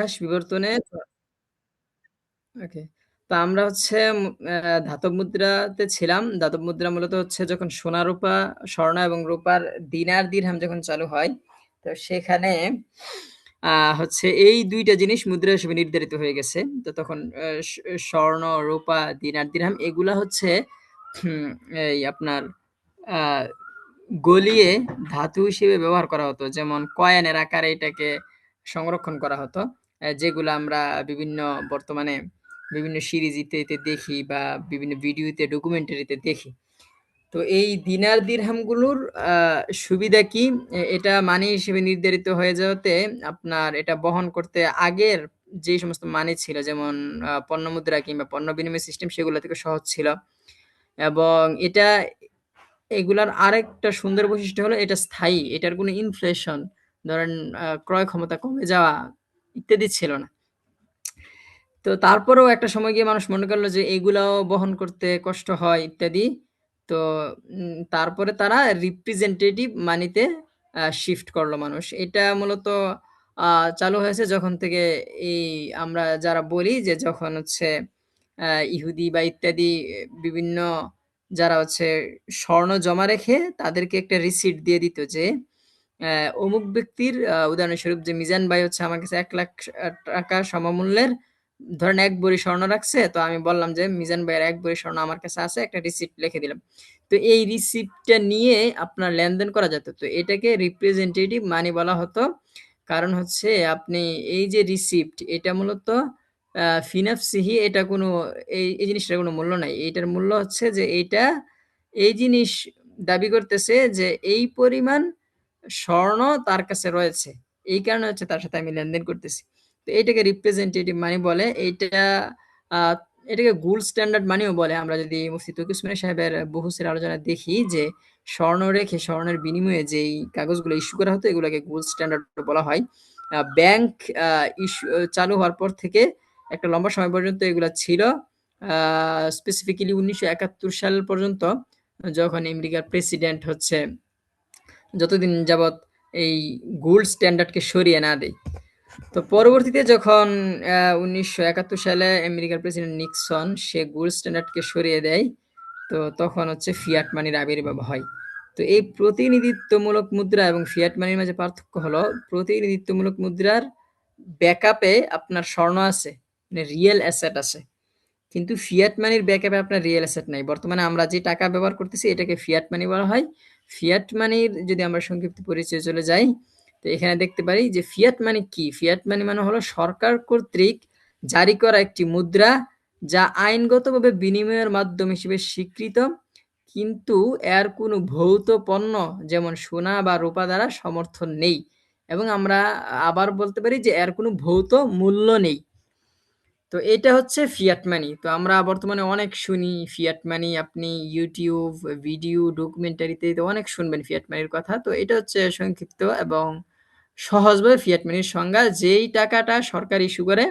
ইতিহাস বিবর্তনে ওকে। তো আমরা হচ্ছে ধাতব মুদ্রাতে ছিলাম। ধাতব মুদ্রা মূলত হচ্ছে যখন সোনা, রূপা, স্বর্ণ এবং রূপার দিনার, দিরহাম যখন চালু হয়, তো সেখানে হচ্ছে এই ২ টা জিনিস মুদ্রা হিসেবে নির্ধারিত হয়ে গেছে। তো তখন স্বর্ণ, রূপা, দিনার, দিরহাম এগুলা হচ্ছে হুম, এই আপনার আ গলিয়ে ধাতু হিসেবে ব্যবহার করা হতো। যেমন কয়েনের আকারে এটাকে সংরক্ষণ করা হতো। যেগুলা আমরা বিভিন্ন বর্তমানে বিভিন্ন সিরিজ ইত্যাদিতে দেখি বা বিভিন্ন ভিডিওতে ডকুমেন্টারিতে দেখি। তো এই দিনার দিরহামগুলোর আ সুবিধা কি? এটা মানি হিসেবে নির্ধারিত হয়ে যাওয়াতে আপনার এটা বহন করতে আগের যে সমস্ত মানি ছিল যেমন পণ্য মুদ্রা কিংবা পণ্য বিনিময় সিস্টেম সেগুলো থেকে সহজ ছিল। এবং এগুলার আরেকটা সুন্দর বৈশিষ্ট্য হলো এটা স্থায়ী। এটার কোনো ইনফ্লেশন ধরেন ক্রয় ক্ষমতা কমে যাওয়া ইত্যাদি ছিল না। তো তারপরেও একটা সময় গিয়ে মানুষ মনে করলো যে এগুলাও বহন করতে কষ্ট হয় ইত্যাদি। তো তারপরে তারা রিপ্রেজেন্টেটিভ মানিতে শিফট করলো মানুষ। এটা মূলত আ চালু হয়েছে যখন থেকে এই আমরা যারা বলি যে যখন হচ্ছে ইহুদি বা ইত্যাদি বিভিন্ন যারা হচ্ছে স্বর্ণ জমা রেখে তাদেরকে একটা রিসিট দিয়ে দিত যে অমুক ব্যক্তির উদাহরণস্বরূপ যে মিজান ভাই হচ্ছে আমার কাছে ৳১,০০,০০০ টাকা সমমূল্যের ধরেন ১ ভরি স্বর্ণ রাখছে। তো আমি বললাম যে মিজান ভাইয়ের ১ ভরি স্বর্ণ আমার কাছে আছে। একটা রিসিপ্ট লিখে দিলাম। তো এই রিসিপ্টটা নিয়ে আপনার লেনদেন করা যেত। তো এটাকে রিপ্রেজেন্টেটিভ মানি বলা হতো। কারণ হচ্ছে আপনি এই যে রিসিপ্ট এটা মূলত ফি নাফসিহি এটা কোনো এই জিনিসটার কোনো মূল্য নাই। এইটার মূল্য হচ্ছে যে এইটা এই জিনিস দাবি করতেছে যে এই পরিমাণ স্বর্ণ তার কাছে রয়েছে। এই কারণে হচ্ছে তার সাথে আমি লেনদেন করতেছি। তো এইটাকে রিপ্রেজেন্টেটিভ মানি বলে। আ এটাকে গোল্ড স্ট্যান্ডার্ড মানিও বলে। আমরা যদি মুফতি তৌকির উসমানী সাহেবের বহূসের আলোচনায় দেখি যে স্বর্ণ রেখে স্বর্ণের বিনিময়ে যেই কাগজগুলো ইস্যু করা হতো এগুলোকে গোল্ড স্ট্যান্ডার্ড বলা হয়। ব্যাংক আ ইস্যু চালু হওয়ার পর থেকে একটা লম্বা সময় পর্যন্ত এগুলা ছিল। আ স্পেসিফিক্যালি ১৯৭১ সাল পর্যন্ত যখন আমেরিকার প্রেসিডেন্ট হচ্ছে যতদিন যাবৎ এই গোল্ড স্ট্যান্ডার্ডকে সরিয়ে না দেয়। তো পরবর্তীতে যখন ১৯৭১ সালে আমেরিকার প্রেসিডেন্ট নিক্সন সে গোল্ড স্ট্যান্ডার্ডকে সরিয়ে দেয়, তো তখন হচ্ছে ফিয়াট মানির আবির্ভাব হয়। তো এই প্রতিনিধিত্বমূলক মুদ্রা এবং ফিয়াট মানির মাঝে পার্থক্য হলো প্রতিনিধিত্বমূলক মুদ্রার ব্যাকআপে আপনার স্বর্ণ আছে, মানে রিয়েল অ্যাসেট আছে। কিন্তু ফিয়াট মানির ব্যাকআপে আপনার রিয়েল অ্যাসেট নাই। বর্তমানে আমরা যে টাকা ব্যবহার করতেছি এটাকে ফিয়াট মানি বলা হয়। ফিয়াট মানির যদি আমরা সংক্ষিপ্ত পরিচয়ে চলে যাই, তো এখানে দেখতে পারি যে ফিয়াট মানি কি? ফিয়াট মানি মানে হলো সরকার কর্তৃক জারি করা একটি মুদ্রা যা আইনগতভাবে বিনিময়ের মাধ্যম হিসেবে স্বীকৃত কিন্তু এর কোনো ভৌত পণ্য যেমন সোনা বা রূপা দ্বারা সমর্থন নেই। এবং আমরা আবার বলতে পারি যে এর কোনো ভৌত মূল্য নেই। তো এটা হচ্ছে ফিয়াট মানি। তো আমরা বর্তমানে অনেক শুনি ফিয়াট মানি আপনি YouTube, ভিডিও, ডকুমেন্টারিতে তো অনেক শুনবেন ফিয়াট মানির কথা। তো এটা হচ্ছে সংক্ষিপ্ত এবং সহজভাবে ফিয়াট মানির সংজ্ঞা যেই টাকাটা সরকার ইস্যু করে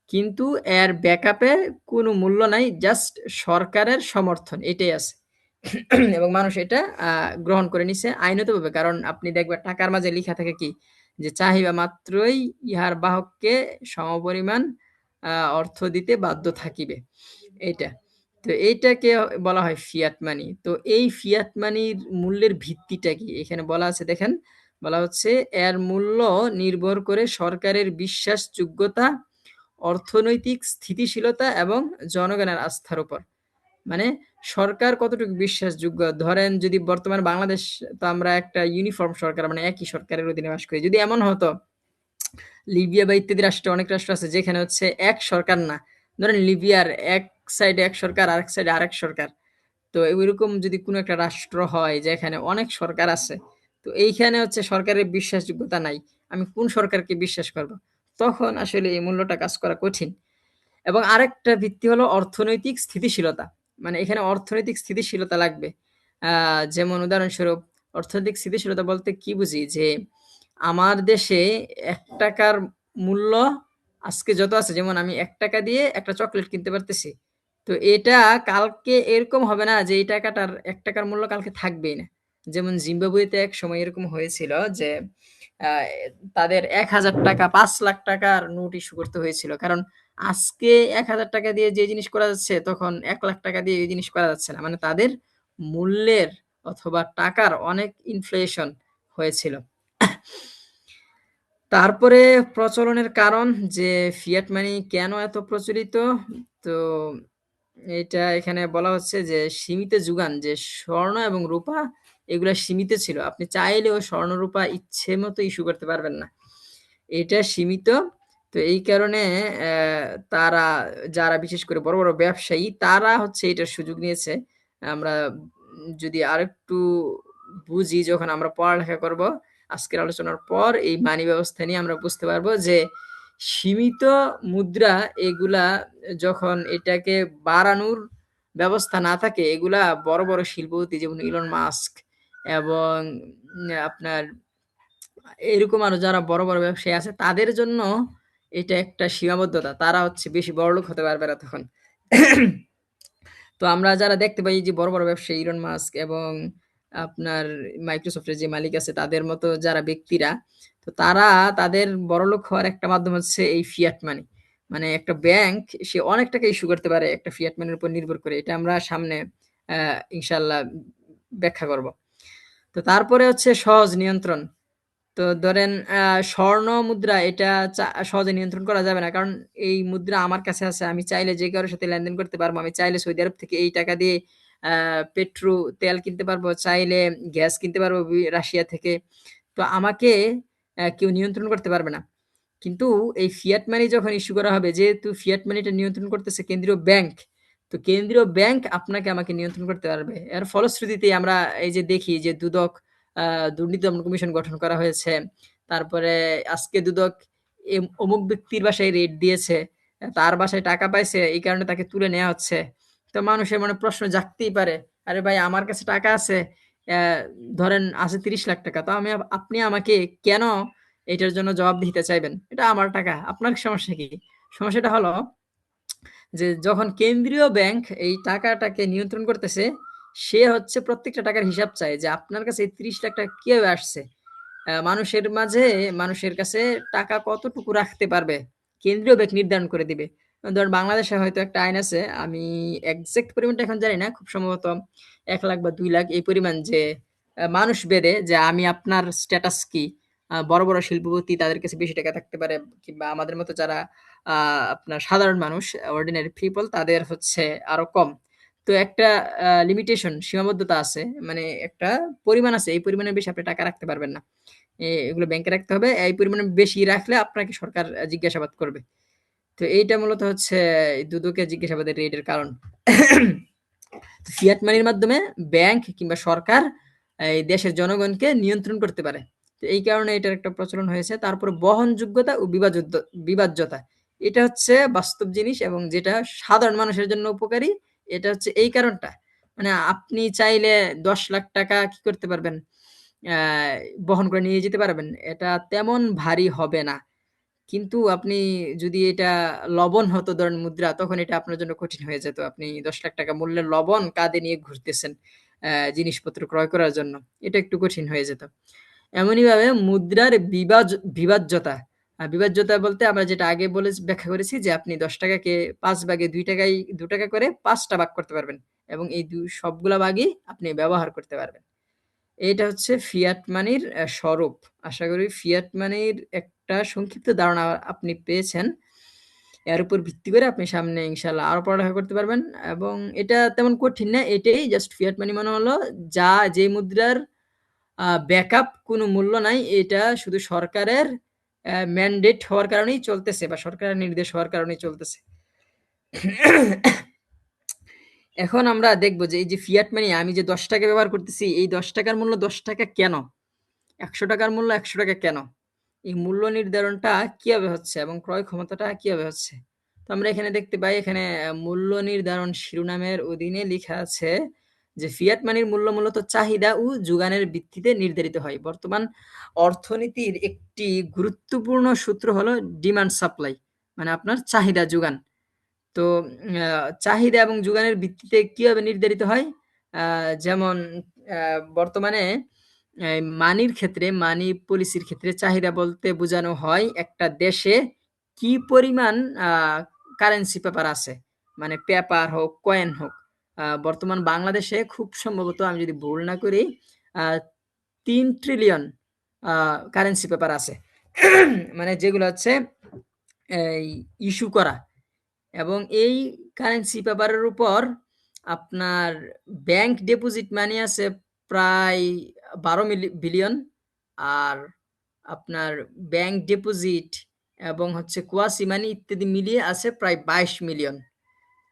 কিন্তু এর ব্যাকআপে কোনো মূল্য নাই। জাস্ট সরকারের সমর্থন এটাই আছে। এবং মানুষ এটা গ্রহণ করে নিছে আইনতভাবে। কারণ আপনি দেখবেন টাকার মাঝে লিখা থাকে কি? যে চাহিবা মাত্রই ইহার বাহককে সমপরিমাণ অর্থ দিতে বাধ্য থাকিবে। এইটা। তো এইটাকে বলা হয় ফিয়াট মানি। তো এই ফিয়াট মানির মূল্যের ভিত্তিটা কি? এখানে বলা আছে দেখেন, বলা হচ্ছে এর মূল্য নির্ভর করে সরকারের বিশ্বাসযোগ্যতা, অর্থনৈতিক স্থিতিশীলতা এবং জনগণের আস্থার উপর। মানে সরকার কতটুকু বিশ্বাসযোগ্য। ধরেন যদি বর্তমানে বাংলাদেশ তো আমরা একটা ইউনিফর্ম সরকার মানে একই সরকারের অধীনে বাস করি। যদি এমন হতো লিবিয়া বা ইত্যাদি রাষ্ট্রে অনেক রাষ্ট্র আছে যেখানে হচ্ছে এক সরকার না। ধরেন লিবিয়ার এক সাইডে এক সরকার, আরেক সাইডে আরেক সরকার। তো ঐরকম যদি কোনো একটা রাষ্ট্র হয় যেখানে অনেক সরকার আছে, তো এইখানে হচ্ছে সরকারের বিশ্বাসযোগ্যতা নাই। আমি কোন সরকারকে বিশ্বাস করব? তখন আসলে এই মূল্যটা কাজ করা কঠিন। এবং আরেকটা ভিত্তি হলো অর্থনৈতিক স্থিতিশীলতা। মানে এখানে অর্থনৈতিক স্থিতিশীলতা লাগবে। যেমন উদাহরণস্বরূপ অর্থনৈতিক স্থিতিশীলতা বলতে কি বুঝি? যে আমার দেশে ৳১ মূল্য আজকে যত আছে যেমন আমি ৳১ দিয়ে একটা চকোলেট কিনতে পারতেছি। তো এটা কালকে এরকম হবে না যে এই টাকাটার ৳১ মূল্য কালকে থাকবেই না। যেমন জিম্বাবুয়েতে এক সময় এরকম হয়েছিল যে আহ, তাদের 1,000 টাকা 5 লাখ টাকার নোট ইস্যু করতে হয়েছিল, কারণ আজকে 1,000 টাকা দিয়ে যে জিনিস করা যাচ্ছে তখন 1 লাখ টাকা দিয়ে এই জিনিস করা যাচ্ছে না, মানে তাদের মূল্যের অথবা টাকার অনেক ইনফ্লেশন হয়েছিল। তারপরে প্রচলনের কারণ যে ফিয়াট মানি কেন এত প্রচলিত, তো এটা এখানে বলা হচ্ছে যে সীমিত যুগান, যে স্বর্ণ এবং রূপা এগুলা সীমিত ছিল, আপনি চাইলেও স্বর্ণ রূপা ইচ্ছে মতো ইস্যু করতে পারবেন না, এটা সীমিত। তো এই কারণে তারা, যারা বিশেষ করে বড় বড় ব্যবসায়ী তারা হচ্ছে এটার সুযোগ নিয়েছে। আমরা যদি আরেকটু বুঝি, যখন আমরা পড়ালেখা করব আজকের আলোচনার পর এই মানি ব্যবস্থা নিয়ে আমরা বুঝতে পারবো যে সীমিত মুদ্রা এগুলা যখন এটাকে বাড়ানোর ব্যবস্থা না থাকে, এগুলা বড় বড় শিল্পপতি যেমন ইলন মাস্ক এবং আপনার এরকম আরো যারা বড় বড় ব্যবসায়ী আছে তাদের জন্য এটা একটা সীমাবদ্ধতা, তারা হচ্ছে বেশি বড়লোক হতে পারবে না তখন। তো আমরা যারা দেখতে পাই যে বড় বড় ব্যবসায়ী ইলন মাস্ক এবং আপনার মাইক্রোসফটের যে মালিক আছে তাদের মতো যারা ব্যক্তিরা, তো তারা তাদের বড়লোক হওয়ার একটা মাধ্যম হচ্ছে এই ফিয়াট মানি। মানে একটা ব্যাংক সে অনেক টাকা ইস্যু করতে পারে একটা ফিয়াট মানির উপর নির্ভর করে, এটা আমরা সামনে ইনশাল্লাহ ব্যাখ্যা করব। তো তারপরে হচ্ছে সহজ নিয়ন্ত্রণ। তো ধরেন স্বর্ণ মুদ্রা এটা সহজে নিয়ন্ত্রণ করা যাবে না, কারণ এই মুদ্রা আমার কাছে আছে, আমি চাইলে যে কারোর সাথে লেনদেন করতে পারবো, আমি চাইলে সৌদি আরব থেকে এই টাকা দিয়ে পেট্রো তেল কিনতে পারবো, চাইলে গ্যাস কিনতে পারবো রাশিয়া থেকে। তো আমাকে কেউ নিয়ন্ত্রণ করতে পারবে না। কিন্তু এই ফিয়াট মানি যখন ইস্যু করা হবে, যেহেতু ফিয়াট মানিটা নিয়ন্ত্রণ করতেছে কেন্দ্রীয় ব্যাংক, তো কেন্দ্রীয় ব্যাংক আপনাকে আমাকে নিয়ন্ত্রণ করতে পারবে। এর ফলশ্রুতিতে আমরা এই যে দেখি যে দুদক দুর্নীতি দমন কমিশন গঠন করা হয়েছে। তারপরে আজকে দুদক অমুক ব্যক্তির বাসায় রেড দিয়েছে, তার বাসায় টাকা পাইছে, এই কারণে তাকে তুলে নেওয়া হচ্ছে। তো মানুষের মনে প্রশ্ন জাগতেই পারে, আরে ভাই আমার কাছে টাকা আছে, আহ, ধরেন আছে 30 লাখ টাকা, তো আপনি আমাকে কেন এটার জন্য জবাবদিহিতা চাইবেন? এটা আমার টাকা, আপনার সমস্যা কি? সমস্যাটা হলো যে যখন কেন্দ্রীয় ব্যাংক এই টাকাটাকে নিয়ন্ত্রণ করতেছে, সে হচ্ছে প্রত্যেকটা টাকার হিসাব চায় যে আপনার কাছে এই 30 লাখ টাকা কিভাবে আসছে। মানুষের মাঝে, মানুষের কাছে টাকা কতটুকু রাখতে পারবে কেন্দ্রীয় ব্যাংক নির্ধারণ করে দিবে। ধর বাংলাদেশে হয়তো একটা আইন আছে, আমি এক্সাক্ট পরিমাণটা এখন জানি না, খুব সম্ভবত 1 লাখ বা 2 লাখ এই পরিমাণ, যে মানুষ বেঁধে যে আমি আপনার স্ট্যাটাস কি। বড় বড় শিল্পপতি তাদের কাছে বেশি টাকা থাকতে পারে, কিংবা আমাদের মতো যারা আপনার সাধারণ মানুষ, অর্ডিনারি পিপল, তাদের হচ্ছে আরো কম। তো একটা লিমিটেশন, সীমাবদ্ধতা আছে, মানে একটা পরিমাণ আছে, এই পরিমাণের বেশি আপনি টাকা রাখতে পারবেন না। এগুলো ব্যাংকে রাখতে হবে, এই পরিমাণে বেশি রাখলে আপনাকে সরকার জিজ্ঞাসাবাদ করবে। তো এইটা মূলত হচ্ছে এই দুদকের জিজ্ঞাসাবাদের রেটের কারণ। ফিয়াট মানির মাধ্যমে ব্যাংক কিংবা সরকার এই দেশের জনগণকে নিয়ন্ত্রণ করতে পারে। তো এই কারণে এটার একটা প্রচলন হয়েছে। তারপর বহনযোগ্যতা ও বিভাজ্যতা, এটা হচ্ছে বাস্তব জিনিস এবং যেটা সাধারণ মানুষের জন্য উপকারী। এটা হচ্ছে এই কারণটা, মানে আপনি চাইলে 10 লাখ টাকা কি করতে পারবেন, আহ বহন করে নিয়ে যেতে পারবেন, এটা তেমন ভারী হবে না। কিন্তু আপনি যদি এটা লবণ হতো ধরেন মুদ্রা, তখন এটা আপনার জন্য কঠিন হয়ে যেত। আপনি 10 লাখ টাকা মূল্যের লবণ কাঁধে নিয়ে ঘুরতেছেন জিনিসপত্র ক্রয় করার জন্য, এটা একটু কঠিন হয়ে যেত। এমনই ভাবে মুদ্রার বিভাজ্যতা। বিভাজ্যতা বলতে আমরা যেটা আগে বলে ব্যাখ্যা করেছি যে আপনি 10 টাকাকে 5 ভাগে 2 টাকায় 2 টাকা করে 5টা ভাগ করতে পারবেন, এবং এই সবগুলা ভাগই আপনি ব্যবহার করতে পারবেন। এটা হচ্ছে ফিয়াট মানির স্বরূপ। আশা করি ফিয়াট মানির একটা সংক্ষিপ্ত ধারণা আপনি পেয়েছেন। এর উপর ভিত্তি করে আপনি সামনে ইনশাআল্লাহ আরো পড়ালেখা করতে পারবেন, এবং এটা তেমন কঠিন না। এটাই জাস্ট ফিয়াট মানি মানে হলো যে মুদ্রার ব্যাকআপ কোনো মূল্য নাই। এটা শুধু সরকারের ম্যান্ডেট হওয়ার কারণেই চলতেছে, বা সরকারের নির্দেশ হওয়ার কারণেই চলতেছে। এখন আমরা দেখব যে এই যে ফিয়াট মানি, আমি যে 10 টাকা ব্যবহার করতেছি, এই 10 টাকার মূল্য 10 টাকা কেন, 100 টাকার মূল্য 100 টাকা কেন, এই মূল্য নির্ধারণটা কিভাবে হচ্ছে এবং ক্রয় ক্ষমতাটা কিভাবে হচ্ছে। তো আমরা এখানে দেখতে পাই, এখানে মূল্য নির্ধারণ শিরোনামের অধীনে লেখা আছে যে ফিয়াট মানির মূল্য মূলত চাহিদা ও যোগানের ভিত্তিতে নির্ধারিত হয়। বর্তমান অর্থনীতির একটি গুরুত্বপূর্ণ সূত্র হলো ডিমান্ড সাপ্লাই, মানে আপনার চাহিদা যোগান। তো চাহিদা এবং যোগানের ভিত্তিতে কিভাবে নির্ধারিত হয়, যেমন বর্তমানে মানির ক্ষেত্রে, মানি পলিসির ক্ষেত্রে চাহিদা বলতে বোঝানো হয় একটা দেশে কি পরিমাণ কারেন্সি পেপার আছে, মানে পেপার হোক, কয়েন হোক। বর্তমান বাংলাদেশে খুব সম্ভবত, আমি যদি ভুল না করি, 3 ট্রিলিয়ন কারেন্সি পেপার আছে। মানে যেগুলো হচ্ছে এই ইস্যু করা, এবং এই কারেন্সি পেপারের উপর আপনার ব্যাংক ডিপোজিট মানি আছে প্রায় 12 বিলিয়ন, আর আপনার ব্যাংক ডিপোজিট এবং হচ্ছে কোয়াসি মানি ইত্যাদি মিলিয়ে আছে প্রায় 22 মিলিয়ন।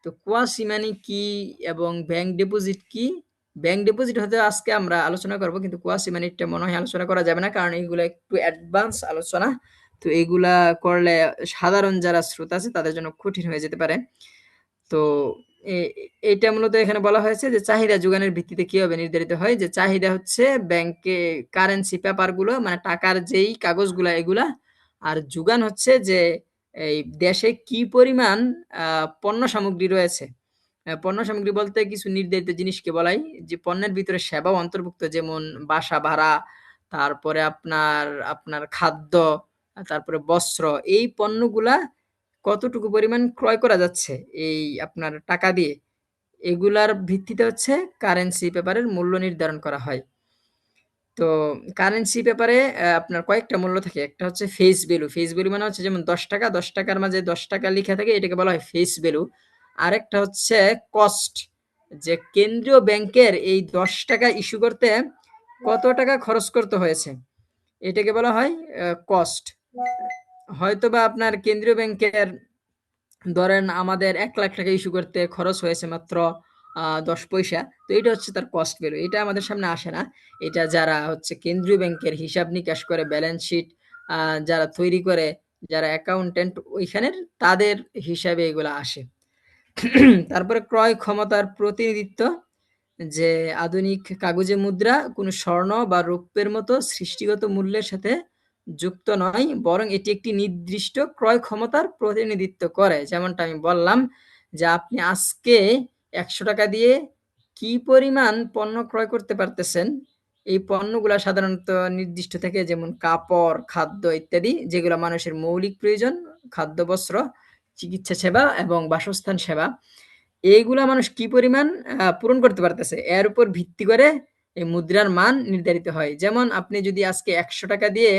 তো কোয়াসি মানি কি এবং ব্যাংক ডিপোজিট কি? ব্যাংক ডিপোজিট হয়তো আজকে আমরা আলোচনা করব, কিন্তু কোয়াসি মানিটা মনে হয় আলোচনা করা যাবে না, কারণ এইগুলো একটু অ্যাডভান্স আলোচনা। তো এইগুলা করলে সাধারণ যারা শ্রোতা আছে তাদের জন্য কঠিন হয়ে যেতে পারে। তো এইটা মূলত এখানে বলা হয়েছে যে চাহিদা যোগানের ভিত্তিতে কিভাবে নির্ধারিত হয়, যে চাহিদা হচ্ছে ব্যাংকে কারেন্সি পেপারগুলো, মানে টাকার যেই কাগজগুলা এগুলা, আর যোগান হচ্ছে যে এই দেশে কি পরিমাণ পণ্য সামগ্রী রয়েছে। পণ্য সামগ্রী বলতে কিছু নির্ধারিত জিনিসকে বলাই, যে পণ্যের ভিতরে সেবাও অন্তর্ভুক্ত, যেমন বাসা ভাড়া, তারপরে আপনার আপনার খাদ্য, তারপরে বস্ত্র। এই পণ্যগুলা কতটুকু পরিমাণ ক্রয় করা যাচ্ছে এই আপনার টাকা দিয়ে, এগুলার ভিত্তিতে হচ্ছে কারেন্সি পেপারের মূল্য নির্ধারণ করা হয়। তো কারেন্সি পেপারে আপনার কয়েকটা মূল্য থাকে। একটা হচ্ছে ফেস ভ্যালু। ফেস ভ্যালু মানে হচ্ছে যেমন 10 টাকা, 10 টাকার মাঝে 10 টাকা লিখা থাকে, এটাকে বলা হয় ফেস ভ্যালু। আরেকটা হচ্ছে কস্ট, যে কেন্দ্রীয় ব্যাংকের এই 10 টাকা ইস্যু করতে কত টাকা খরচ করতে হয়েছে, এটাকে বলা হয় কস্ট। হয়তোবা আপনার কেন্দ্রীয় ব্যাংকের, ধরেন আমাদের 1 লাখ টাকা ইস্যু করতে খরচ হয়েছে মাত্র 10 পয়সা, তো এটা হচ্ছে তার কস্ট ভ্যালু। এটা আমাদের সামনে আসে না, এটা যারা হচ্ছে কেন্দ্রীয় ব্যাংকের হিসাব নিকাশ করে, ব্যালেন্স শিট যারা তৈরি করে, যারা অ্যাকাউন্টেন্ট ওইখানের, তাদের হিসাবে এগুলো আসে। তারপরে ক্রয় ক্ষমতার প্রতিনিধিত্ব, যে আধুনিক কাগজে মুদ্রা কোনো স্বর্ণ বা রৌপ্যের মতো সৃষ্টিগত মূল্যের সাথে যুক্ত নয়, বরং এটি একটি নির্দিষ্ট ক্রয় ক্ষমতার প্রতিনিধিত্ব করে। যেমনটা আমি বললাম যে আপনি আজকে 100 টাকা দিয়ে কি পরিমাণ পণ্য ক্রয় করতে পারতেছেন, এই পণ্যগুলা সাধারণত নির্দিষ্ট থাকে, যেমন কাপড়, খাদ্য ইত্যাদি, যেগুলো মানুষের মৌলিক প্রয়োজন, খাদ্য, বস্ত্র, চিকিৎসা সেবা এবং বাসস্থান সেবা। এইগুলা মানুষ কি পরিমাণ পূরণ করতে পারতেছে, এর উপর ভিত্তি করে এই মুদ্রার মান নির্ধারিত হয়। যেমন আপনি যদি আজকে 100 টাকা দিয়ে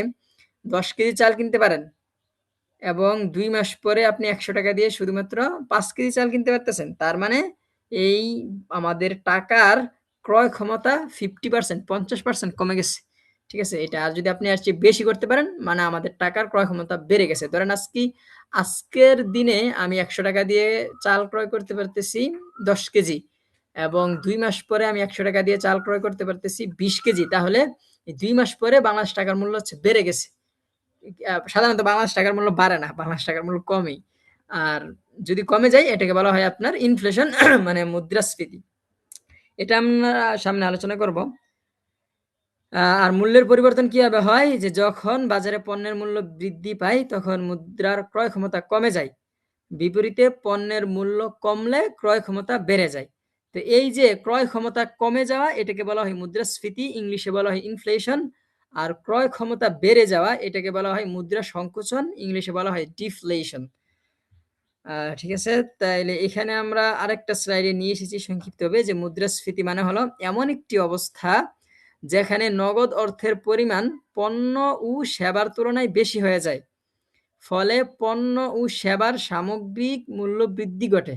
10 কেজি চাল কিনতে পারেন, এবং 2 মাস পরে আপনি 100 টাকা দিয়ে শুধুমাত্র 5 কেজি চাল কিনতে পারতেছেন, তার মানে এই আমাদের টাকার ক্রয় ক্ষমতা 50%, 50% কমে গেছে। ঠিক আছে? এটা আর যদি আপনি আর চেয়ে বেশি করতে পারেন, মানে আমাদের টাকার ক্রয় ক্ষমতা বেড়ে গেছে। ধরেন আজকের দিনে আমি 100 টাকা দিয়ে চাল ক্রয় করতে পারতেছি 10 কেজি, এবং 2 মাস পরে আমি 100 টাকা দিয়ে চাল ক্রয় করতে পারতেছি 20 কেজি। তাহলে এই 2 মাস পরে বাংলাদেশ টাকার মূল্য হচ্ছে বেড়ে গেছে। সাধারণত বাংলাদেশ টাকার মূল্য বাড়ে না, বাংলাদেশ টাকার মূল্য কমেই। আর যদি কমে যায় এটাকে বলা হয় আপনার ইনফ্লেশন, মানে মুদ্রাস্ফীতি। এটা আমরা সামনে আলোচনা করব। আর মূল্যের পরিবর্তন কিভাবে হয়, যে যখন বাজারে পণ্যের মূল্য বৃদ্ধি পায় তখন মুদ্রার ক্রয় ক্ষমতা কমে যায়, বিপরীতে পণ্যের মূল্য কমলে ক্রয় ক্ষমতা বেড়ে যায়। তো এই যে ক্রয় ক্ষমতা কমে যাওয়া, এটাকে বলা হয় মুদ্রাস্ফীতি, ইংলিশে বলা হয় ইনফ্লেশন। আর ক্রয় ক্ষমতা বেড়ে যাওয়া, এটাকে বলা হয় মুদ্রা সংকোচন, ইংলিশে বলা হয় ডিফ্লেশন। ঠিক আছে? তাইলে এখানে আমরা আরেকটা স্লাইডে নিয়ে এসেছি সংক্ষিপ্তভাবে, যে মুদ্রাস্ফীতি মানে হলো এমন একটি অবস্থা যেখানে নগদ অর্থের পরিমাণ পণ্য ও সেবার তুলনায় বেশি হয়ে যায়, ফলে পণ্য ও সেবার সামগ্রিক মূল্য বৃদ্ধি ঘটে।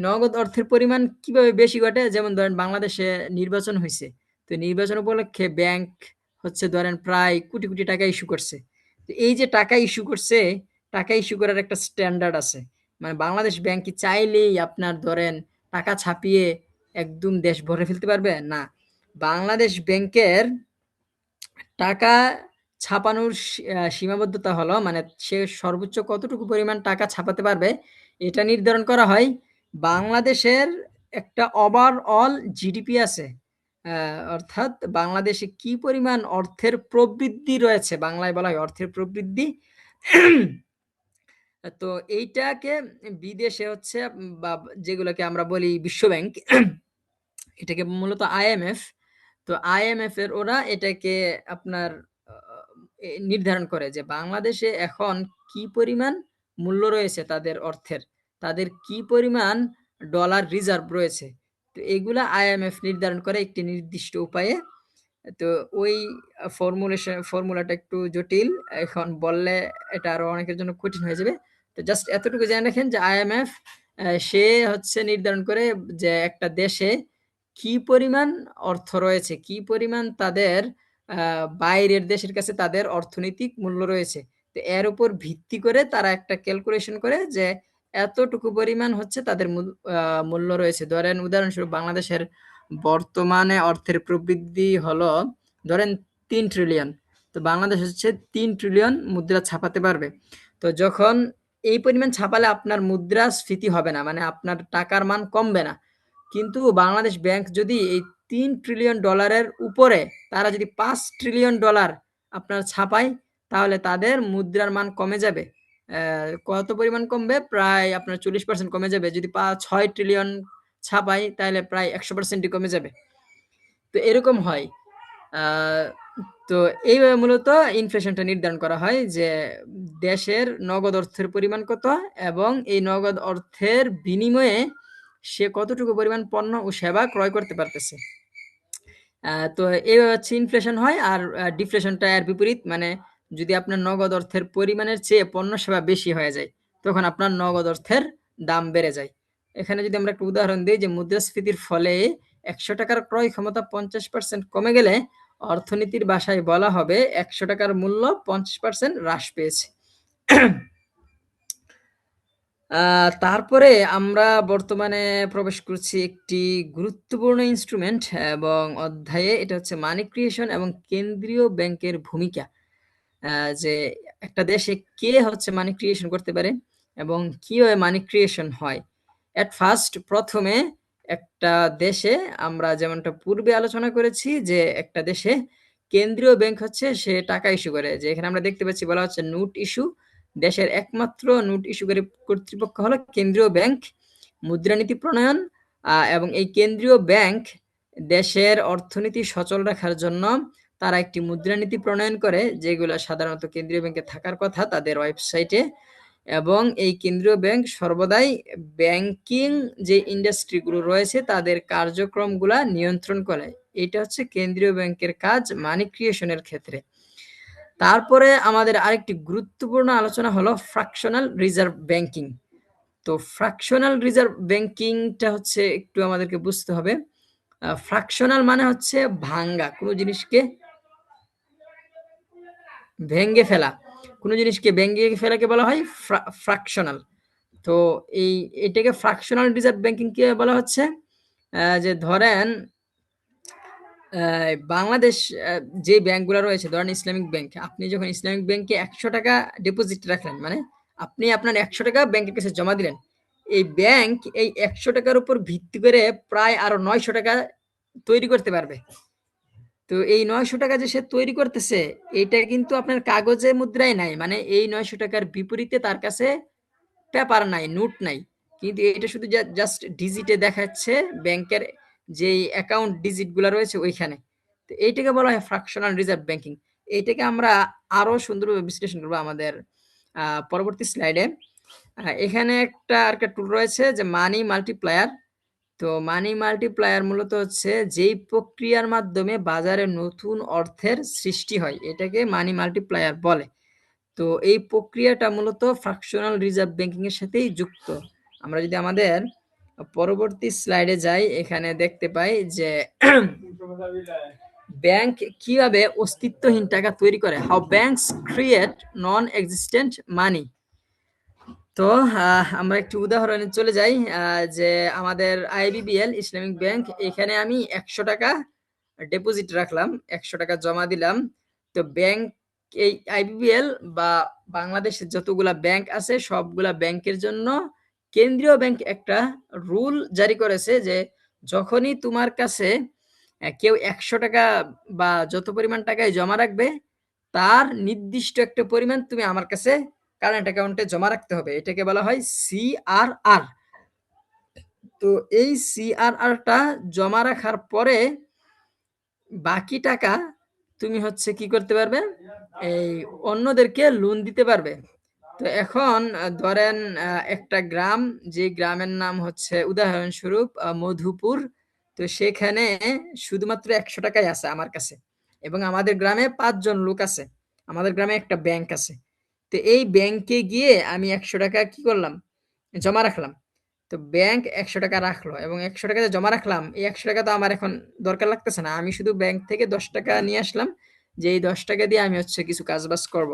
নগদ অর্থের পরিমাণ কিভাবে বেশি ঘটে, যেমন ধরেন বাংলাদেশে নির্বাচন হয়েছে, তো নির্বাচন উপলক্ষে ব্যাংক হচ্ছে ধরেন প্রায় কোটি কোটি টাকা ইস্যু করছে। তো এই যে টাকা ইস্যু করছে, টাকা ইস্যু করার একটা স্ট্যান্ডার্ড আছে। মানে বাংলাদেশ ব্যাংক কি চাইলেই আপনার ধরেন টাকা ছাপিয়ে একদম দেশ ভরে ফেলতে পারবে? না। বাংলাদেশ ব্যাংকের টাকা ছাপানোর সীমাবদ্ধতা হলো, মানে সে সর্বোচ্চ কতটুকু পরিমাণ টাকা ছাপাতে পারবে, এটা নির্ধারণ করা হয়। বাংলাদেশের একটা ওভারঅল জিডিপি আছে, অর্থাৎ বাংলাদেশে কি পরিমাণ অর্থের প্রবৃদ্ধি রয়েছে, বাংলায় বলা হয় অর্থের প্রবৃদ্ধি। তো এইটাকে বিদেশে হচ্ছে, বা যেগুলোকে আমরা বলি বিশ্বব্যাংক, এটাকে মূলত আইএমএফ। তো আইএমএফ এর ওরা এটাকে আপনার নির্ধারণ করে যে বাংলাদেশে এখন কি পরিমাণ মূল্য রয়েছে তাদের অর্থের, তাদের কি পরিমাণ ডলার রিজার্ভ রয়েছে। তো এগুলা আইএমএফ নির্ধারণ করে একটি নির্দিষ্ট উপায়ে। তো ওই ফর্মুলাটা একটু জটিল। এখন বললে এটা আরো অনেকের জন্য কঠিন হয়ে যাবে। তো জাস্ট এতটুকু জেনে রাখেন যে আইএমএফ সে হচ্ছে নির্ধারণ করে যে একটা দেশে কি পরিমাণ অর্থ রয়েছে, কি পরিমাণ তাদের বাইরের দেশের কাছে তাদের অর্থনৈতিক মূল্য রয়েছে। তো এর উপর ভিত্তি করে তারা একটা ক্যালকুলেশন করে যে এতটুকু পরিমাণ হচ্ছে তাদের মূল্য রয়েছে। ধরেন উদাহরণস্বরূপ বাংলাদেশের বর্তমানে অর্থের প্রবৃদ্ধি হলো ধরেন ৩ ট্রিলিয়ন। তো বাংলাদেশ হচ্ছে ৩ ট্রিলিয়ন মুদ্রা ছাপাতে পারবে। তো যখন এই পরিমাণ ছাপালে আপনার মুদ্রাস্ফীতি হবে না, মানে আপনার টাকার মান কমবে না। কিন্তু বাংলাদেশ ব্যাংক যদি এই ৩ ট্রিলিয়ন ডলারের উপরে তারা যদি ৫ ট্রিলিয়ন ডলার আপনার ছাপায়, তাহলে তাদের মুদ্রার মান কমে যাবে। কত পরিমাণ কমবে? প্রায় আপনার ৪০% কমে যাবে। যদি ৬ ট্রিলিয়ন ছাপাই তাহলে প্রায় ১০০%ই কমে যাবে। তো এরকম হয়। তো এইভাবে মূলত ইনফ্লেশনটা নির্ধারণ করা হয় যে দেশের নগদ অর্থের পরিমাণ কত এবং এই নগদ অর্থের বিনিময়ে সে কতটুকু পরিমাণ পণ্য ও সেবা ক্রয় করতে পারতেছে। তো এইভাবে হচ্ছে ইনফ্লেশন হয়। আর ডিফ্লেশনটা এর বিপরীত, মানে যদি আপনার নগদ অর্থের পরিমাণের চেয়ে পণ্য সেবা বেশি হয়ে যায়, তখন আপনার নগদ অর্থের দাম বেড়ে যায়। এখানে যদি আমরা একটা উদাহরণ দিই যে মুদ্রাস্ফীতির ফলে ১০০ টাকার ক্রয় ক্ষমতা ৫০% কমে গেলে অর্থনীতির ভাষায় বলা হবে ১০০ টাকার মূল্য ৫০% হ্রাস পেয়েছে। তারপরে আমরা বর্তমানে প্রবেশ করছি একটি গুরুত্বপূর্ণ ইনস্ট্রুমেন্ট এবং অধ্যায়ে, এটা হচ্ছে মানি ক্রিয়েশন এবং কেন্দ্রীয় ব্যাংকের ভূমিকা। যে একটা দেশে কে হচ্ছে মানি ক্রিয়েশন করতে পারে এবং কিভাবে মানি ক্রিয়েশন হয়। এট ফার্স্ট প্রথমে একটা দেশে আমরা যেমনটা পূর্বে আলোচনা করেছি যে একটা দেশে কেন্দ্রীয় ব্যাংক হচ্ছে সে টাকা ইস্যু করে, যে এখানে আমরা দেখতে পাচ্ছি বলা হচ্ছে নোট ইস্যু। দেশের একমাত্র নোট ইস্যুকারী কর্তৃপক্ষ হলো কেন্দ্রীয় ব্যাংক। মুদ্রানীতি প্রণয়ন এবং এই কেন্দ্রীয় ব্যাংক দেশের অর্থনীতি সচল রাখার জন্য তারা একটি মুদ্রানীতি প্রণয়ন করে, যেগুলো সাধারণত কেন্দ্রীয় ব্যাংকে থাকার কথা তাদের ওয়েবসাইটে। এবং এই কেন্দ্রীয় ব্যাংক সর্বদাই ব্যাংকিং যে ইন্ডাস্ট্রিগুলো রয়েছে তাদের কার্যক্রমগুলা নিয়ন্ত্রণ করে। এটা হচ্ছে কেন্দ্রীয় ব্যাংকের কাজ মানি ক্রিয়েশনের ক্ষেত্রে। তারপরে আমাদের আরেকটি গুরুত্বপূর্ণ আলোচনা হলো ফ্র্যাকশনাল রিজার্ভ ব্যাংকিং। তো ফ্র্যাকশনাল রিজার্ভ ব্যাংকিংটা হচ্ছে একটু আমাদেরকে বুঝতে হবে। ফ্র্যাকশনাল মানে হচ্ছে ভাঙ্গা, কোনো জিনিসকে ভেঙে ফেলা। কোনো জিনিসকে ভেঙে ফেলাকে বলা হয় ফ্র্যাকশনাল। তো এটাকে ফ্র্যাকশনাল রিজার্ভ ব্যাংকিং কে বলা হচ্ছে যে ধরেন বাংলাদেশ যে ব্যাংকগুলো রয়েছে, ধরেন ইসলামিক ব্যাংক, আপনি যখন ইসলামিক ব্যাংকে ১০০ টাকা ডিপোজিট রাখলেন, মানে আপনি আপনার ১০০ টাকা ব্যাংকের কাছে জমা দিলেন, এই ব্যাংক এই ১০০ টাকার উপর ভিত্তি করে প্রায় আরো ৯০০ টাকা তৈরি করতে পারবে। তো এই ৯০০ টাকা যে সে তৈরি করতেছে, এটা কিন্তু আপনার কাগজে মুদ্রায় নাই, মানে এই ৯০০ টাকার বিপরীতে তার কাছে পেপার নাই, নোট নাই, কিন্তু এটা শুধু জাস্ট ডিজিটে দেখাচ্ছে ব্যাংকের যেই অ্যাকাউন্ট ডিজিট গুলা রয়েছে ওইখানে। তো এইটাকে বলা হয় ফ্র্যাকশনাল রিজার্ভ ব্যাংকিং। এইটাকে আমরা আরো সুন্দরভাবে বিশ্লেষণ করবো আমাদের পরবর্তী স্লাইডে। এখানে একটা টুল রয়েছে যে মানি মাল্টিপ্লায়ার। তো মানি মাল্টিপ্লায়ার মূলত হচ্ছে যেই প্রক্রিয়ার মাধ্যমে বাজারে নতুন অর্থের সৃষ্টি হয়, এটাকে মানি মাল্টিপ্লায়ার বলে। তো এই প্রক্রিয়াটা মূলত ফ্র্যাকশনাল রিজার্ভ ব্যাংকিং এর সাথেই যুক্ত। আমরা যদি আমাদের পরবর্তী স্লাইডে যাই, এখানে দেখতে পাই যে ব্যাংক কিভাবে অস্তিত্বহীন টাকা তৈরি করে, how banks create non existent money. তো আমরা একটি উদাহরণে চলে যাই যে আমাদের আইবিবিএল ইসলামিক ব্যাংক, এখানে আমি ১০০ টাকা ডিপোজিট রাখলাম, ১০০ টাকা জমা দিলাম। তো ব্যাংক এই আইবিবিএল বা বাংলাদেশের যতগুলা ব্যাংক আছে সবগুলা ব্যাংকের জন্য কেন্দ্রীয় ব্যাংক একটা রুল জারি করেছে যে যখনই তোমার কাছে কেউ ১০০ টাকা বা যত পরিমাণ টাকায় জমা রাখবে, তার নির্দিষ্ট একটা পরিমাণ তুমি আমার কাছে কারেন্ট অ্যাকাউন্টে জমা রাখতে হবে। এটাকে বলা হয় সিআরআর। তো এই সিআরআরটা জমা রাখার পরে বাকি টাকা তুমি হচ্ছে কি করতে পারবে? এই অন্যদেরকে লোন দিতে পারবে। তো এখন ধরেন একটা গ্রাম, যে গ্রামের নাম হচ্ছে উদাহরণস্বরূপ মধুপুর। তো সেখানে শুধুমাত্র ১০০ টাকাই আছে আমার কাছে, এবং আমাদের গ্রামে ৫ জন লোক আছে। আমাদের গ্রামে একটা ব্যাংক আছে। তো এই ব্যাংকে গিয়ে আমি ১০০ টাকা কি করলাম? জমা রাখলাম। তো ব্যাংক ১০০ টাকা রাখলো, এবং ১০০ টাকা যে জমা রাখলাম, এই ১০০ টাকা তো আমার এখন দরকার লাগতেছে না। আমি শুধু ব্যাংক থেকে ১০ টাকা নিয়ে আসলাম, যে এই ১০ টাকা দিয়ে আমি হচ্ছে কিছু কাজবাজ করব।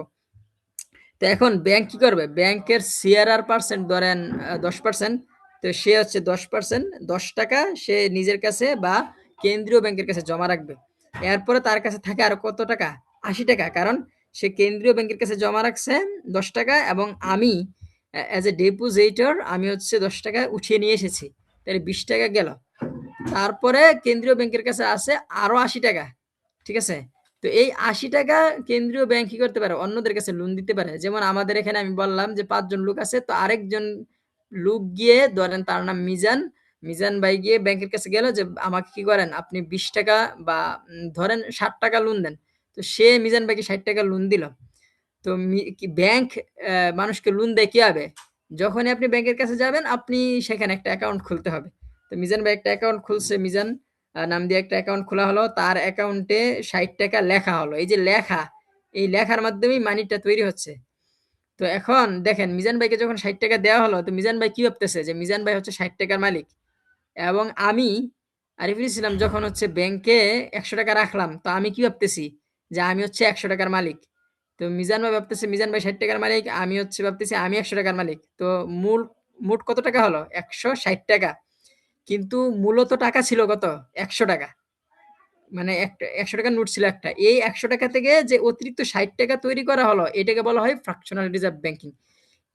তো এখন ব্যাংক কি করবে? ব্যাংকের সিআরআর পার্সেন্ট ধরেন ১০%। তো সে হচ্ছে ১০%, ১০ টাকা সে নিজের কাছে বা কেন্দ্রীয় ব্যাংকের কাছে জমা রাখবে। এরপরে তার কাছে থাকে আরো কত টাকা? ৮০ টাকা। কারণ সে কেন্দ্রীয় ব্যাংকের কাছে জমা রাখছে ১০ টাকা, এবং আমি অ্যাজ এ ডিপোজিটর আমি হচ্ছে ১০ টাকা উঠিয়ে নিয়ে এসেছি। তাহলে ২০ টাকা গেল। তারপরে কেন্দ্রীয় ব্যাংকের কাছে আছে আরো ৮০ টাকা। ঠিক আছে? তো এই ৮০ টাকা কেন্দ্রীয় ব্যাংক কি করতে পারে? অন্যদের কাছে লোন দিতে পারে। যেমন আমাদের এখানে আমি বললাম যে ৫ জন লোক আছে। তো আরেকজন লোক গিয়ে ধরেন তার নাম মিজান। মিজান ভাই গিয়ে ব্যাংকের কাছে গেল যে আমাকে কি করেন? আপনি ২০ টাকা বা ধরেন ৬০ টাকা লোন দেন। তো সে মিজান ভাইকে ৬০ টাকা লোন দিল। তো কি ব্যাংক মানুষকে লোন দেয় কিভাবে? যখনই আপনি ব্যাংকের কাছে যাবেন, আপনি সেখানে একটা অ্যাকাউন্ট খুলতে হবে। তো মিজান ভাই একটা অ্যাকাউন্ট খুলছে, মিজান নাম দিয়ে একটা অ্যাকাউন্ট খোলা হলো। তার অ্যাকাউন্টে ৬০ টাকা লেখা হলো। এই যে লেখা, এই লেখার মাধ্যমেই মানিটা তৈরি হচ্ছে। তো এখন দেখেন, মিজান ভাইকে যখন ৬০ টাকা দেওয়া হলো, তো মিজান ভাই কি ভাবতেছে? যে মিজান ভাই হচ্ছে ৬০ টাকার মালিক। এবং আমি আরিফুল ইসলাম যখন হচ্ছে ব্যাংকে ১০০ টাকা রাখলাম, তো আমি কি ভাবতেছি? যে আমি হচ্ছে ১০০ টাকার মালিক। তো মিজান ভাই ভাবতেছে মিজান ভাই ৬০ টাকার মালিক, আমি হচ্ছে ভাবতেছি আমি ১০০ টাকার মালিক। তো মূল মোট কত টাকা হলো? ১৬০ টাকা। কিন্তু মূলত টাকা ছিল কত? ১০০ টাকা। মানে একটা ১০০ টাকার নোট ছিল একটা। এই ১০০ টাকা থেকে যে অতিরিক্ত ৬০ টাকা তৈরি করা হলো, এটাকে বলা হয় ফ্র্যাকশনাল রিজার্ভ ব্যাংকিং।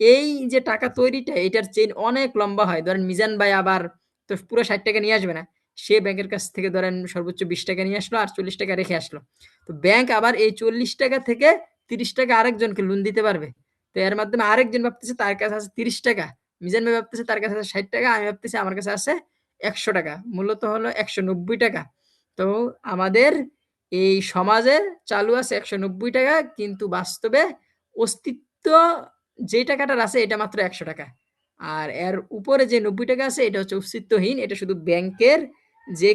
এই যে টাকা তৈরিটা, এটার চেইন অনেক লম্বা হয়। ধরেন মিজান ভাই আবার তো পুরো ৬০ টাকা নিয়ে আসবে না। সে ব্যাংকের কাছ থেকে ধরেন সর্বোচ্চ ২০ টাকা নিয়ে আসলো, আর ৪০ টাকা রেখে আসলো। তো ব্যাংক আবার এই ৪০ টাকা থেকে ৩০ টাকা আরেকজনকে লোন দিতে পারবে। তো এর মাধ্যমে আরেকজন ভাবতেছে তার কাছে আছে ৩০ টাকা। মিজান ভাই ভাবতেছে তার কাছে আছে ৬০ টাকা, আমি ভাবতেছি আমার কাছে আছে ১০০ টাকা। মূলত হলো ১৯০ টাকা। তো আমাদের এই সমাজে চালু আছে ১৯০ টাকা, কিন্তু বাস্তবে অস্তিত্ব যে টাকাটার আছে এটা মাত্র ১০০ টাকা। আর এর উপরে যে ৯০ টাকা আছে এটা হচ্ছে অস্তিত্বহীন। এটা শুধু ব্যাংকের যে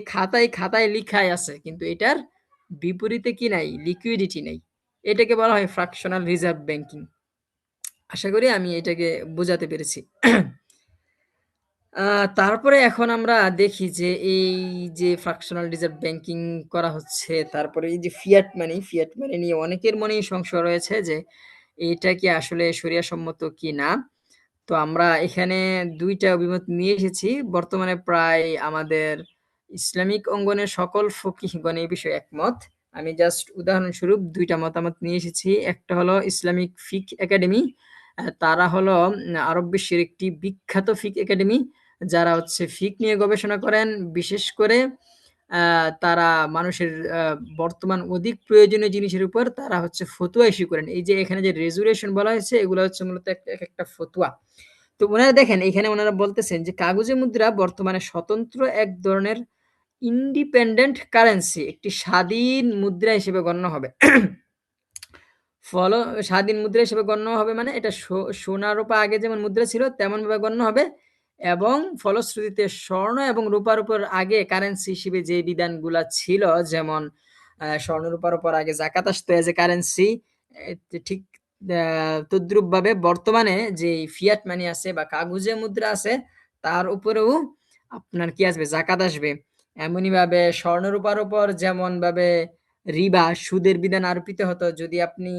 খাতায় লিখাই আছে, কিন্তু এটার বিপরীতে কি নাই? লিকুইডিটি নাই। এটাকে বলা হয় ফ্র্যাকশনাল রিজার্ভ ব্যাংকিং। আশা করি আমি এটাকে বোঝাতে পেরেছি। তারপরে এখন আমরা দেখি যে এই যে ফ্র্যাকশনাল রিজার্ভ ব্যাংকিং করা হচ্ছে, তারপরে এই যে ফিয়াট মানি নিয়ে অনেকের মনেই সংশয় রয়েছে যে এটা কি আসলে শরিয়াসম্মত কিনা। তো আমরা এখানে ২ টা অভিমত নিয়ে এসেছি। বর্তমানে প্রায় আমাদের ইসলামিক অঙ্গনের সকল ফকিহগণ এই বিষয়ে একমত। আমি জাস্ট উদাহরণস্বরূপ ২ টা মতামত নিয়ে এসেছি। একটা হলো ইসলামিক ফিক একাডেমি। তারা হলো আরব বিশ্বের একটি বিখ্যাত ফিক একাডেমি। যারা হচ্ছে ফিক নিয়ে গবেষণা করেন। বিশেষ করে তারা মানুষের বর্তমান অধিক প্রয়োজনীয় জিনিসের উপর তারা হচ্ছে ফতোয়া ইস্যু করেন। এই যে এখানে যে রেজুলেশন বলা হয়েছে, এগুলো হচ্ছে মূলত একেকটা ফতোয়া। তো উনারা দেখেন, এখানে উনারা বলতেছেন যে কাগজে মুদ্রা বর্তমানে স্বতন্ত্র এক ধরনের ইন্ডিপেন্ডেন্ট কারেন্সি, একটি স্বাধীন মুদ্রা হিসেবে গণ্য হবে। ফল স্বাধীন মুদ্রা হিসেবে গণ্য হবে মানে এটা সোনা রূপা আগে যেমন মুদ্রা ছিল তেমন ভাবে গণ্য হবে, এবং ফলশ্রুতিতে স্বর্ণ এবং রূপার উপর আগে কারেন্সি হিসেবে যে বিধানগুলা ছিল, যেমন স্বর্ণ রূপার উপর আগে জাকাত আসতো এজ এ কারেন্সি, ঠিক তদ্রুপ ভাবে বর্তমানে যে ফিয়াট মানি আছে বা কাগজে মুদ্রা আছে, তার উপরেও আপনার কি আসবে? জাকাত আসবে। এমনই ভাবে স্বর্ণ রূপার উপর যেমন ভাবে রিবা সুদের বিধান আরোপিত হতো, যদি আপনি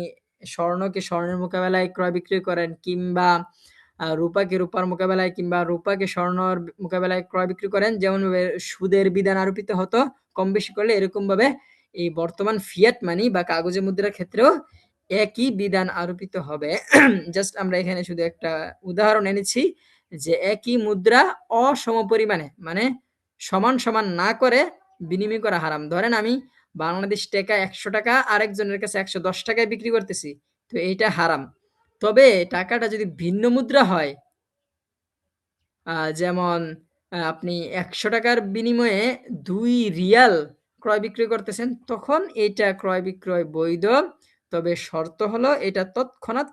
স্বর্ণকে স্বর্ণের মোকাবেলায় ক্রয় বিক্রয় করেন, কিংবা রূপাকে রূপার মোকাবেলায় কিংবা রূপাকে স্বর্ণর মোকাবেলায় ক্রয় বিক্রি করেন, যেমন ভাবে সুদের বিধান আরোপিত হতো কম বেশি করলে, এরকম ভাবে এই বর্তমান ফিয়াট মানি বা কাগজে মুদ্রার ক্ষেত্রেও একই বিধান আরোপিত হবে। জাস্ট আমরা এখানে শুধু একটা উদাহরণ এনেছি যে একই মুদ্রা অসমপরিমাণে, মানে সমান সমান না করে বিনিময় করা হারাম। ধরেন আমি বাংলাদেশ টাকা ১০০ টাকা আরেকজনের কাছে ১১০ টাকায় বিক্রি করতেছি, তো এইটা হারাম। তবে টাকাটা যদি ভিন্ন মুদ্রা হয়, যেমন আপনি ১০০ টাকার বিনিময়ে ২ রিয়াল ক্রয় বিক্রয় করতেছেন, তখন এটা ক্রয় বিক্রয় বৈধ। তবে শর্ত হলো এটা তৎক্ষণাৎ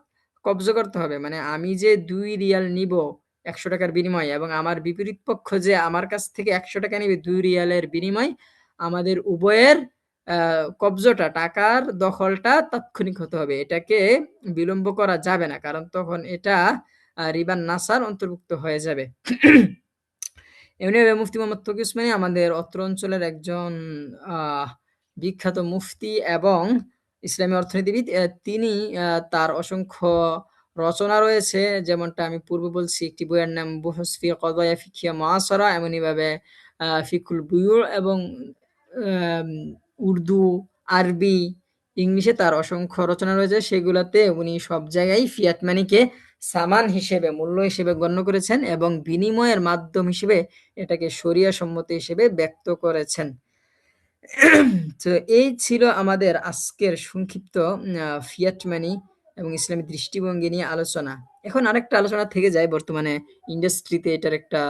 কব্জ করতে হবে। মানে আমি যে ২ রিয়াল নিবো ১০০ টাকার বিনিময়ে এবং আমার বিপরীত পক্ষ যে আমার কাছ থেকে ১০০ টাকা নিবে ২ রিয়ালের বিনিময়, আমাদের উভয়ের কব্জটা, টাকার দখলটা তাৎক্ষণিক হতে হবে। এটাকে বিলম্ব করা যাবে না। কারণ তখন এটা রিবান নাসার অন্তর্ভুক্ত হয়ে যাবে। এমনি মুফতি মোহাম্মদ তকি উসমানী আমাদের অত্র অঞ্চলের একজন বিখ্যাত মুফতি এবং ইসলামী অর্থনীতিবিদ। তিনি তার অসংখ্য রচনা রয়েছে, যেমনটা আমি পূর্বে বলছি, একটি বইয়ের নাম বুহুস ফি কদায়া ফিকহিয়া মুআসারা, এমনিভাবে ফিকুল বুয়ুর, এবং উর্দু, আরবি, ইংলিশে তার অসংখ্য রচনা রয়েছে। সেগুলোতে উনি সব জায়গায় ফিয়াট মানিকে সামান হিসেবে, মূল্য হিসেবে গণ্য করেছেন এবং বিনিময়ের মাধ্যম হিসেবে এটাকে শরিয়া সম্মতি হিসেবে ব্যক্ত করেছেন। তো এই ছিল আমাদের আজকের সংক্ষিপ্ত ফিয়াট মানি এবং ইসলামী দৃষ্টিভঙ্গি নিয়ে আলোচনা। এখন আরেকটা আলোচনা থেকে যায়, বর্তমানে ইন্ডাস্ট্রিতে এটার একটা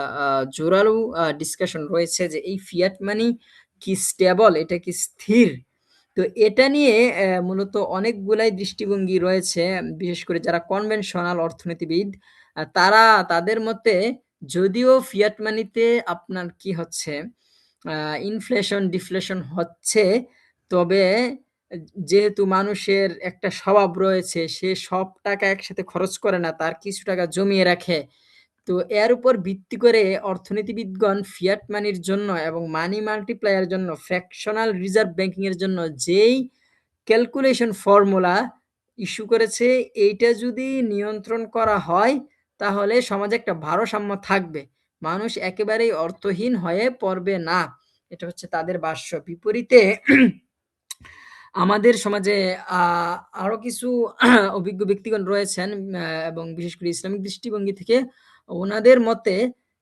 জোরালো ডিসকাশন রয়েছে যে এই ফিয়াট মানি কি স্টেবল, এটা কি স্থির? তো এটা নিয়ে মূলত অনেকগুলাই দৃষ্টিভঙ্গি রয়েছে। বিশেষ করে যারা কনভেনশনাল অর্থনীতিবিদ, তারা তাদের মতে যদিও ফিয়াট মানিতে আপনার কি হচ্ছে, ইনফ্লেশন ডিফ্লেশন হচ্ছে, তবে যেহেতু মানুষের একটা স্বভাব রয়েছে, সে সব টাকা একসাথে খরচ করে না, তার কিছু টাকা জমিয়ে রাখে। তো এর উপর ভিত্তি করে অর্থনীতিবিদগণ ফিয়াট মানির জন্য এবং মানি মাল্টিপ্লায়ার জন্য, ফ্র্যাকশনাল রিজার্ভ ব্যাংকিং এর জন্য যেই ক্যালকুলেশন ফর্মুলা ইস্যু করেছে, এইটা যদি নিয়ন্ত্রণ করা হয় তাহলে সমাজে একটা ভারসাম্য থাকবে, মানুষ একেবারেই অর্থহীন হয়ে পড়বে না। এটা হচ্ছে তাদের ভাষ্য। বিপরীতে আমাদের সমাজে আরো কিছু অভিজ্ঞ ব্যক্তিগণ রয়েছেন, এবং বিশেষ করে ইসলামিক দৃষ্টিভঙ্গি থেকে ওনাদের মতে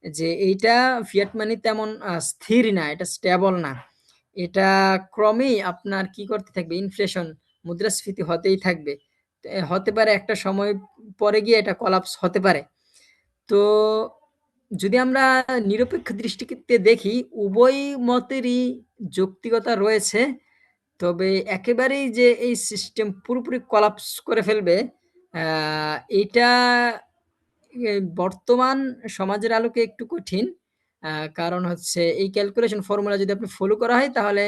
যে এইটা ফিয়াট মানি তেমন স্থির না, এটা স্টেবল না, এটা ক্রমেই আপনার কি করতে থাকবে, ইনফ্লেশন, মুদ্রাস্ফীতি হতেই থাকবে। হতে পারে একটা সময় পরে গিয়ে এটা কলাপস হতে পারে। তো যদি আমরা নিরপেক্ষ দৃষ্টিতে দেখি, উভয় মতেরই যৌক্তিকতা রয়েছে। তবে একেবারেই যে এই সিস্টেম পুরোপুরি কলাপস করে ফেলবে, এইটা বর্তমান সমাজের আলোকে একটু কঠিন। কারণ হচ্ছে এই ক্যালকুলেশন ফর্মুলা যদি আপনি ফলো করা হয় তাহলে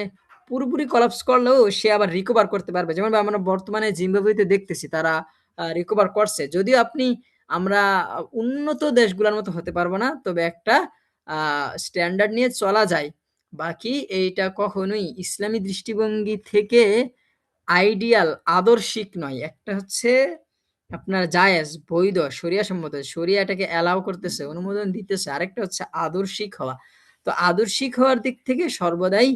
পুরোপুরি কলাপস করলেও সে আবার রিকভার করতে পারবে। যেমন আমরা বর্তমানে জিম্বাবুয়েতে দেখতেছি তারা রিকভার করছে। যদিও আমরা উন্নত দেশগুলোর মতো হতে পারবো না, তবে একটা স্ট্যান্ডার্ড নিয়ে চলা যায়। বাকি এইটা কখনোই ইসলামী দৃষ্টিভঙ্গি থেকে আইডিয়াল, আদর্শিক নয়। একটা হচ্ছে আপনার জায়েজ, বৈধ, শরিয়া সম্মত, শরিয়া এটাকে অ্যালাউ করতেছে, অনুমোদন দিতেছে। আরেকটা হচ্ছে আদর্শিক হওয়া। তো আদর্শিক হওয়ার দিক থেকে সর্বদাই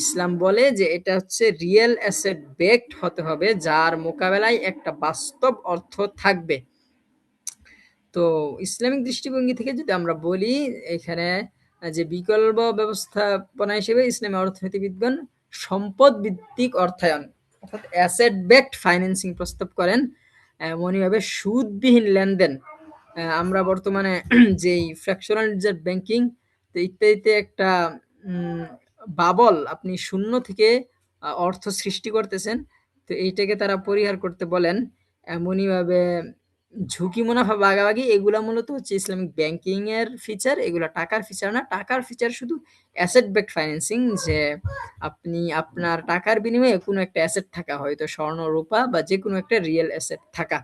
ইসলাম বলে যে এটা হচ্ছে রিয়েল অ্যাসেট বেকড হতে হবে, যার মোকাবেলায় একটা বাস্তব অর্থ থাকবে। তো ইসলামিক দৃষ্টিভঙ্গি থেকে যদি আমরা বলি, এখানে যে বিকল্প ব্যবস্থাপনা হিসেবে ইসলামী অর্থনীতিবিদগণ সম্পদ ভিত্তিক অর্থায়ন, অর্থাৎ অ্যাসেট বেকড ফাইন্যান্সিং প্রস্তাব করেন। এমনইভাবে সুদবিহীন লেনদেন, আমরা বর্তমানে যেই ফ্র্যাকশনাল রিজার্ভ ব্যাংকিং ইত্যাদিতে একটা বাবল, আপনি শূন্য থেকে অর্থ সৃষ্টি করতেছেন, তো এইটাকে তারা পরিহার করতে বলেন। এমনইভাবে ঝুঁকি মুনাফা ভাগাভাগি, এগুলা মূলত হচ্ছে ইসলামিক ব্যাংকিং এর ফিচার, এগুলা টাকার ফিচার না। টাকার ফিচার শুধু অ্যাসেট বেকড ফাইন্যান্সিং, যে আপনি আপনার টাকার বিনিময়ে কোনো একটা অ্যাসেট থাকা, হয়তো স্বর্ণ, রূপা বা যে কোনো একটা রিয়েল অ্যাসেট থাকা।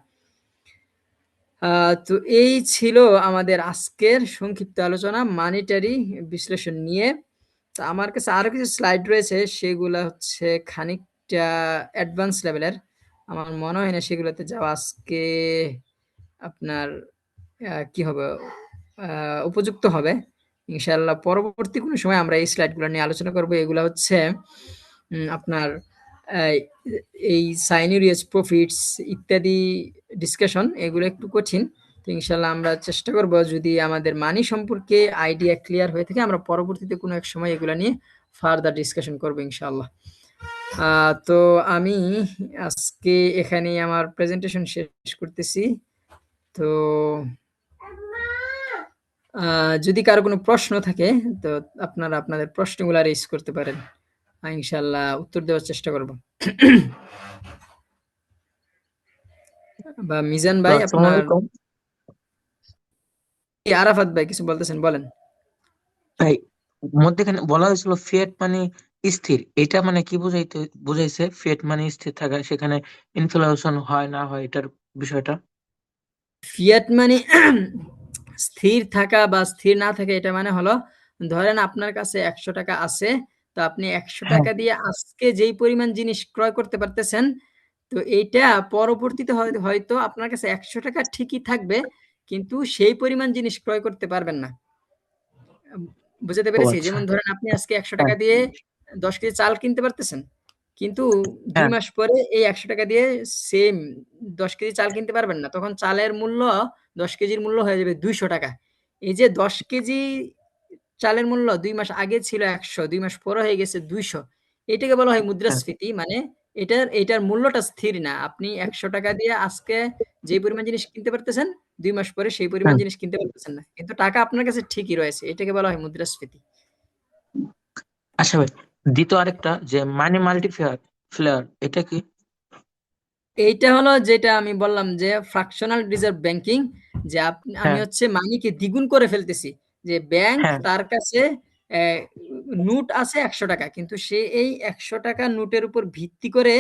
তো এই ছিল আমাদের আজকের সংক্ষিপ্ত আলোচনা মানিটারি বিশ্লেষণ নিয়ে। তো আমার কাছে আরো কিছু স্লাইড রয়েছে, সেগুলা হচ্ছে খানিকটা অ্যাডভান্স লেভেলের। আমার মনে হয় না সেগুলোতে যাওয়া আজকে আপনার কি হবে, উপযুক্ত হবে। ইনশাআল্লাহ পরবর্তী কোনো সময় আমরা এই স্লাইডগুলো নিয়ে আলোচনা করব। এগুলা হচ্ছে আপনার এই সাইনিউরিয়াস প্রফিটস ইত্যাদি ডিসকাশন, এগুলো একটু কঠিন। তো ইনশাআল্লাহ আমরা চেষ্টা করব, যদি আমাদের মানি সম্পর্কে আইডিয়া ক্লিয়ার হয়ে থাকে, আমরা পরবর্তীতে কোনো এক সময় এগুলো নিয়ে ফার্দার ডিসকাশন করব ইনশাআল্লাহ। তো আমি আজকে এখানেই আমার প্রেজেন্টেশন শেষ করতেছি। তো যদি কারো কোনো প্রশ্ন থাকে তো আপনারা আপনাদের প্রশ্নগুলো রেজ করতে পারেন, ইনশাল্লাহ উত্তর দেওয়ার চেষ্টা করব। বা মিজান তো ভাই আসসালামু আপনার, আলাইকুম আরাফাত ভাই কিছু বলতেছেন, বলেন। ভাই। মধ্যেখানে বলা হয়েছিল ফিয়েট মানে স্থির, এটা মানে কি বুঝাইছে ফিয়েট মানে স্থির থাকা, সেখানে ইনফ্লেশন হয় না হয় এটার বিষয়টা? ফিয়াট মানে স্থির থাকা বা স্থির না থাকা, এটা মানে হলো ধরেন আপনার কাছে 100 টাকা আছে, তো আপনি একশো হ্যাঁ। টাকা দিয়ে আজকে যেই পরিমাণ জিনিস ক্রয় করতে পারতেছেন, তো এইটা পরবর্তীতে হয়তো আপনার কাছে 100 টাকা ঠিকই থাকবে, কিন্তু সেই পরিমাণ জিনিস ক্রয় করতে পারবেন না। উম, বুঝাতে ও পেরেছি? আচ্ছা। যেমন ধরেন আপনি আজকে একশো হ্যাঁ। টাকা দিয়ে 10 কেজি চাল কিনতে পারতেছেন, কিন্তু দুই হ্যাঁ। মাস পরে এই 100 টাকা দিয়ে সেম 10 কেজি চাল কিনতে পারবেন না, তখন চালের মূল্য, 10 কেজির মূল্য হয়ে যাবে 200 টাকা। এই যে 10 কেজি চালের মূল্য 2 মাস আগে ছিল 100, 2 মাস পরে হয়ে গেছে 200, এটাকে বলা হয় হ্যাঁ। মুদ্রাস্ফীতি। মানে এটার মূল্যটা স্থির না। আপনি 100 টাকা দিয়ে আজকে যে পরিমাণ জিনিস কিনতে পারতেছেন, 2 মাস পরে সেই পরিমাণ হ্যাঁ। জিনিস কিনতে পারতেছেন না, কিন্তু টাকা আপনার কাছে ঠিকই রয়েছে, এটাকে বলা হয় মুদ্রাস্ফীতি। আচ্ছা ভাই, দ্বিতীয় আরেকটা যে মানি মাল্টিপ্লায়ার ফ্লেয়ার, এটা কি? এইটা হলো যেটা আমি বললাম যে ফ্র্যাকশনাল রিজার্ভ ব্যাংকিং, যে আমি হ্যাঁ। হচ্ছে মানিকে দ্বিগুণ করে ফেলতেছি। যে ব্যাংক হ্যাঁ। তার কাছে নোট আছে 100 টাকা, কিন্তু সে এই 100 টাকা নোটের উপর ভিত্তি করে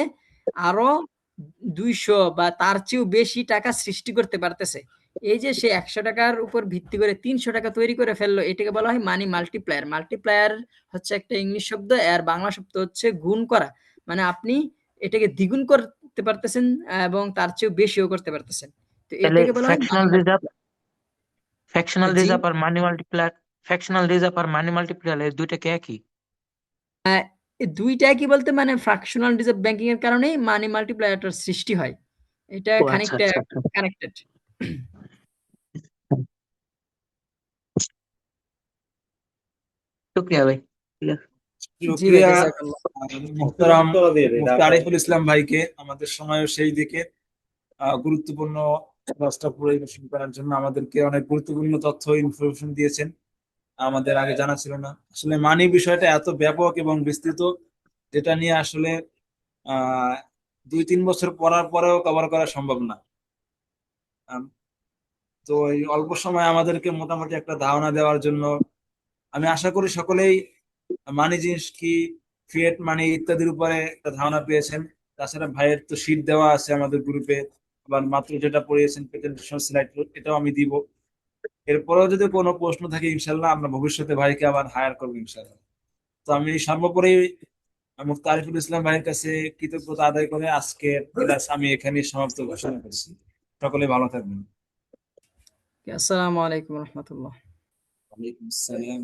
আরো 200 বা তার চেয়েও বেশি টাকা সৃষ্টি করতে পারতেছে। এই যে সে 100 টাকার উপর ভিত্তি করে 300 টাকা তৈরি করে ফেললো, এটাকে বলা হয় মানি মাল্টিপ্লায়ার। মাল্টিপ্লায়ার হচ্ছে একটা ইংলিশ শব্দ, আর বাংলা শব্দ হচ্ছে গুণ করা। মানে আপনি এটাকে দ্বিগুণ করতে পারতেছেন এবং তার চেয়েও বেশিও করতে পারতেছেন। তো তাহলে এটাকে বলা হয় মানি ফ্র্যাকশনাল রিজার্ভ, মাল্টিপ্লায়ার। জি, ফ্র্যাকশনাল রিজার্ভ আর মানি মাল্টিপ্লায়ার এই দুইটা কি একই? এই দুইটা কি বলতে, মানে ফ্র্যাকশনাল রিজার্ভ ব্যাংকিং এর কারণেই মানি মাল্টিপ্লায়ারটার সৃষ্টি হয়। এটা ও আচ্ছা খানিকটা আচ্ছা আচ্ছা। কানেক্টেড। শুক্রিয়া ভাই। ঠিক আছে। জি ভাই, শুক্রিয়া জাযাকাল্লাহ। মোহতারাম মুফতি আরিফুল ইসলাম ভাইকে আমাদের সময়ও সেই দিকে গুরুত্বপূর্ণ ক্লাসটা পরিবেশন করার জন্য আমাদেরকে অনেক গুরুত্বপূর্ণ তথ্য ইনফরমেশন দিয়েছেন, আমাদের আগে জানা ছিল না। আসলে মানি বিষয়টা এত ব্যাপক এবং বিস্তৃত, যেটা নিয়ে আসলে আহ 2-3 বছর পড়ার পরেও কভার করা সম্ভব না। আম, তো এই অল্প সময় আমাদেরকে মোটামুটি একটা ধারণা দেওয়ার জন্য আমি আশা করি সকলেই মানি জিনিস কি, ফিয়েট মানি ইত্যাদির উপরে একটা ধারণা পেয়েছেন। তাছাড়া ভাইয়ের তো শীট দেওয়া আছে আমাদের গ্রুপে, আবার মাত্র যেটা পড়িয়েছেন প্রেজেন্টেশন স্লাইড, এটাও আমি দিব। এরপরেও যদি কোনো প্রশ্ন থাকে ইনশাল্লাহ আমরা ভবিষ্যতে ভাইকে আবার হায়ার করবো ইনশাল্লাহ। তো আমি সর্বোপরি মুফতি আরিফুল ইসলাম ভাইয়ের কাছে কৃতজ্ঞতা আদায় করে আজকের ক্লাস আমি এখানে সমাপ্ত ঘোষণা করছি। সকলে ভালো থাকবেন। আসসালামু আলাইকুম রহমতুল্লাহ। ওয়ালাইকুম আসসালাম।